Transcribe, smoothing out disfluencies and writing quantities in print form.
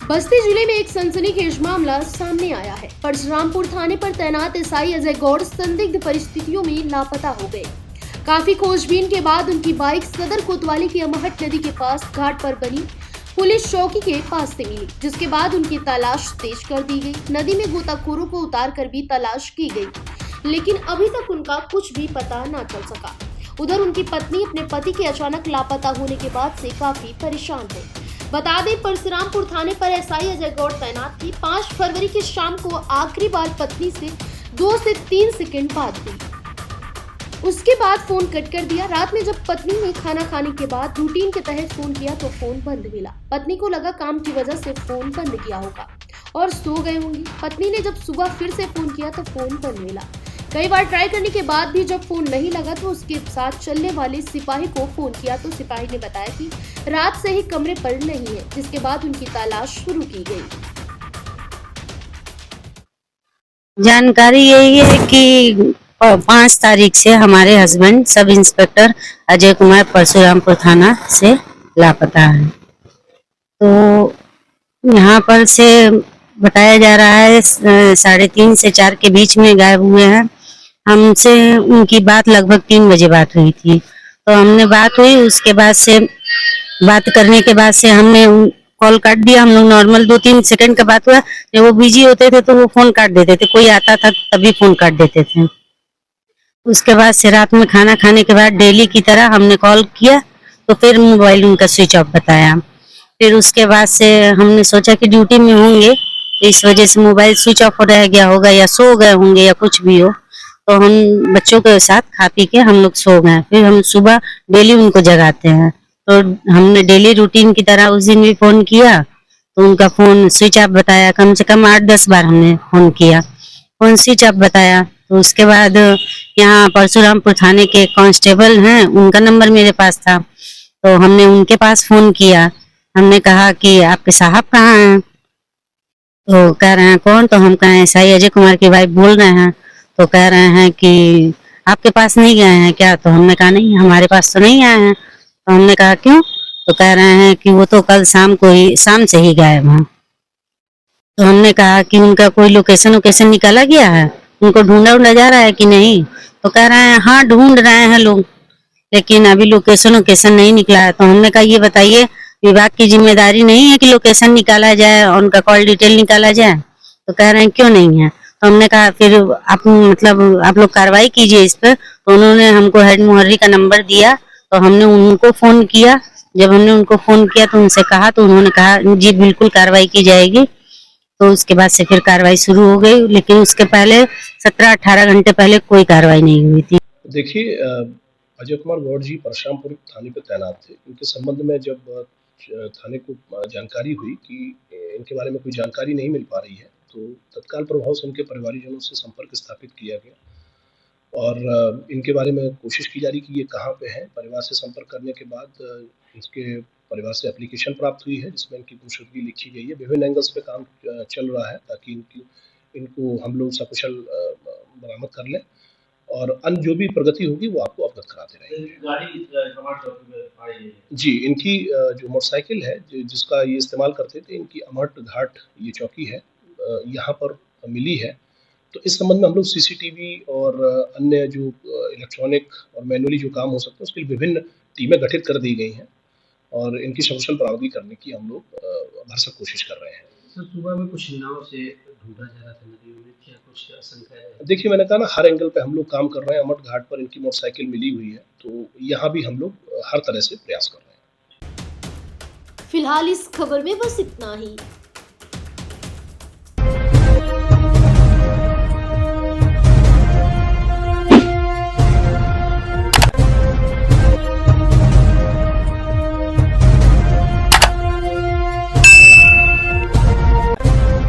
बस्ती जिले में एक सनसनीखेज मामला सामने आया है। परशुरामपुर थाने पर तैनात एसआई अजय गौड़ संदिग्ध परिस्थितियों में लापता हो गए। काफी खोजबीन के बाद उनकी बाइक सदर कोतवाली की अमहट नदी के पास घाट पर बनी पुलिस चौकी के पास से मिली, जिसके बाद उनकी तलाश तेज कर दी गई। नदी में गोताखोरों को उतार कर भी तलाश की गई, लेकिन अभी तक उनका कुछ भी पता न चल सका। उधर उनकी पत्नी अपने पति के अचानक लापता होने के बाद से काफी परेशान है। बता दें, परशुरामपुर थाने पर एसआई अजय गौड़ तैनात थी। 5 फरवरी की शाम को आखिरी बार पत्नी से 2 से 3 सेकंड बात हुई। उसके बाद फोन कट कर दिया। रात में जब पत्नी ने खाना खाने के बाद रूटीन के तहत फोन किया तो फोन बंद मिला। पत्नी को लगा काम की वजह से फोन बंद किया होगा और सो गए होंगी। पत्नी ने जब सुबह फिर से फोन किया तो फोन बंद मिला। कई बार ट्राई करने के बाद भी जब फोन नहीं लगा तो उसके साथ चलने वाले सिपाही को फोन किया तो सिपाही ने बताया कि रात से ही कमरे पर नहीं है, जिसके बाद उनकी तलाश शुरू की गई। जानकारी यही है कि 5 तारीख से हमारे husband sub inspector Ajay Kumar Parshurampur थाना से लापता है। तो यहाँ पर से बताया जा रहा है 3:30 से 4 के बीच में गायब हुए हैं। हमसे उनकी बात लगभग 3 बजे बात हुई थी। तो हमने बात हुई, उसके बाद से बात करने के बाद से हमने कॉल काट दिया। हम लोग नॉर्मल 2-3 सेकंड का बात हुआ। जब वो बिजी होते थे तो वो फोन काट देते थे, कोई आता था तभी फोन काट देते थे। उसके बाद से रात में खाना खाने के बाद डेली की तरह हमने कॉल किया तो फिर मोबाइल उनका स्विच ऑफ बताया। फिर उसके बाद से हमने सोचा कि ड्यूटी में होंगे, इस वजह से मोबाइल स्विच ऑफ रह गया होगा या सो गए होंगे या कुछ भी हो। तो हम बच्चों के साथ खा पी के हम लोग सो गए। फिर हम सुबह डेली उनको जगाते हैं। तो हमने डेली रूटीन की तरह उस दिन भी फोन किया तो उनका फोन स्विच ऑफ बताया। कम से कम 8-10 बार हमने फोन किया, फोन स्विच ऑफ बताया। तो उसके बाद यहाँ परशुरामपुर थाने के कांस्टेबल हैं, उनका नंबर मेरे पास था। तो हमने उनके पास फोन किया। हमने कहा कि आपके साहब कहाँ हैं? तो कह रहे हैं कौन? तो हम कहें एसआई अजय कुमार की वाइफ बोल रहे हैं। तो कह रहे हैं कि आपके पास नहीं गए हैं क्या? तो हमने कहा नहीं, हमारे पास तो नहीं आए हैं। तो हमने कहा क्यों? तो कह रहे हैं कि वो तो कल शाम से ही गायब हैं। तो हमने कहा कि उनका कोई लोकेशन वोकेशन निकाला गया है, उनको ढूंढा जा रहा है कि नहीं? तो कह रहे हैं हाँ ढूंढ रहे हैं लोग, लेकिन अभी लोकेशन वोकेशन नहीं निकला है। तो हमने कहा ये बताइए, विभाग की जिम्मेदारी नहीं है कि लोकेशन निकाला जाए और उनका कॉल डिटेल निकाला जाए? तो कह रहे हैं क्यों नहीं है? तो हमने कहा फिर आप लोग कार्रवाई कीजिए इस पर। तो उन्होंने हमको हेड मुहर्री का नंबर दिया। तो हमने उनको फोन किया। जब हमने उनको फोन किया तो उनसे कहा तो उन्होंने कहा जी बिल्कुल कार्रवाई की जाएगी। तो उसके बाद से फिर कार्रवाई शुरू हो गई, लेकिन उसके पहले 17-18 घंटे पहले कोई कार्रवाई नहीं हुई थी। देखिए, अजय कुमार गौड़ जी परशुरामपुर थाने पे तैनात थे। इनके संबंध में जब थाने को जानकारी हुई कि इनके बारे में कोई जानकारी नहीं मिल पा रही है, तो तत्काल प्रभाव से उनके परिवारजनों से संपर्क स्थापित किया गया और इनके बारे में कोशिश की जा रही कि ये कहाँ पे हैं। परिवार से संपर्क करने के बाद इसके परिवार से एप्लीकेशन प्राप्त हुई है, जिसमें इनकी गुमशुदगी लिखी गई है। विभिन्न एंगल्स पे काम चल रहा है ताकि इनको हम लोग सकुशल बरामद कर लें और अन्य जो भी प्रगति होगी वो आपको अवगत कराते रहेंगे। जी, इनकी जो मोटरसाइकिल है जिसका ये इस्तेमाल करते थे, इनकी अमहट घाट ये चौकी है, यहाँ पर मिली है। तो इस संबंध में हम लोग सीसीटीवी और अन्य जो इलेक्ट्रॉनिक और मैनुअली जो काम हो सकते हैं उसके लिए विभिन्न टीमें गठित कर दी गई हैं और इनकी सकुशल बरामदगी करने की हम लोग भरसक कोशिश कर रहे हैं। सर, सुबह में कुछ नाव से ढूंढा जा रहा था नदियों में, क्या कुछ आशंका है? देखिए, मैंने कहा ना हर एंगल पे हम लोग काम कर रहे हैं। अमट घाट पर इनकी मोटरसाइकिल मिली हुई है, तो यहाँ भी हम लोग हर तरह से प्रयास कर रहे हैं। फिलहाल इस खबर में बस इतना ही।